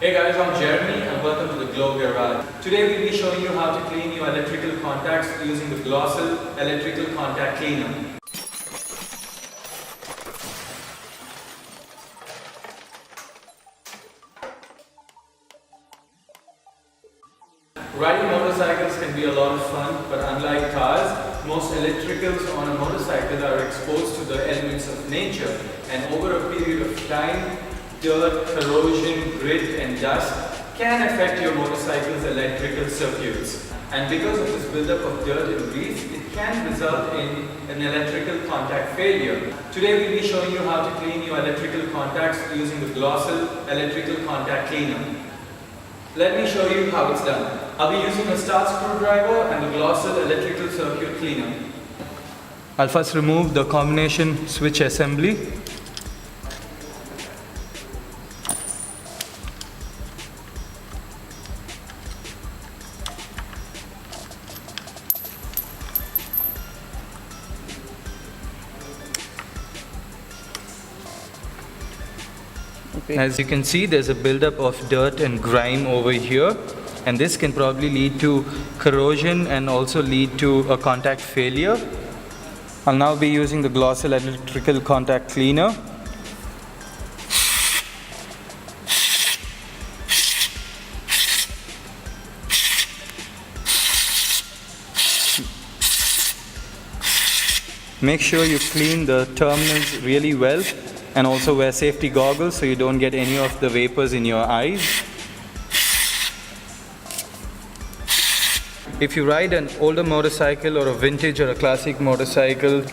Hey guys, I'm Jeremy and welcome to the Glow Garage. Today we'll be showing you how to clean your electrical contacts using the GLOSIL electrical contact cleaner. Riding motorcycles can be a lot of fun, but unlike cars, most electricals on a motorcycle are exposed to the elements of nature, and over a period of time, dirt, corrosion, grit and dust can affect your motorcycle's electrical circuits. And because of this buildup of dirt and grease, it can result in an electrical contact failure. Today we'll be showing you how to clean your electrical contacts using the GLOSIL electrical contact cleaner. Let me show you how it's done. I'll be using a star screwdriver and the GLOSIL electrical circuit cleaner. I'll first remove the combination switch assembly. As you can see, there's a buildup of dirt and grime over here, and this can probably lead to corrosion and also lead to a contact failure. I'll now be using the GLOSIL electrical contact cleaner. Make sure you clean the terminals really well and also wear safety goggles so you don't get any of the vapors in your eyes. If you ride an older motorcycle or a vintage or a classic motorcycle,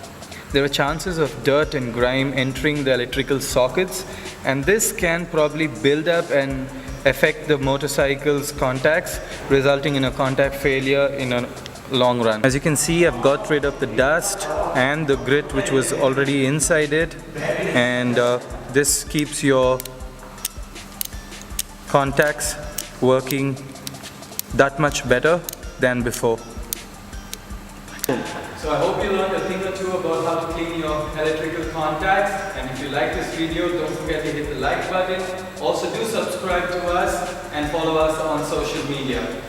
there are chances of dirt and grime entering the electrical sockets, and this can probably build up and affect the motorcycle's contacts, resulting in a contact failure in a long run. As you can see, I've got rid of the dust and the grit which was already inside it, and this keeps your contacts working that much better than before. So I hope you learned a thing or two about how to clean your electrical contacts, and if you like this video, don't forget to hit the like button. Also do subscribe to us and follow us on social media.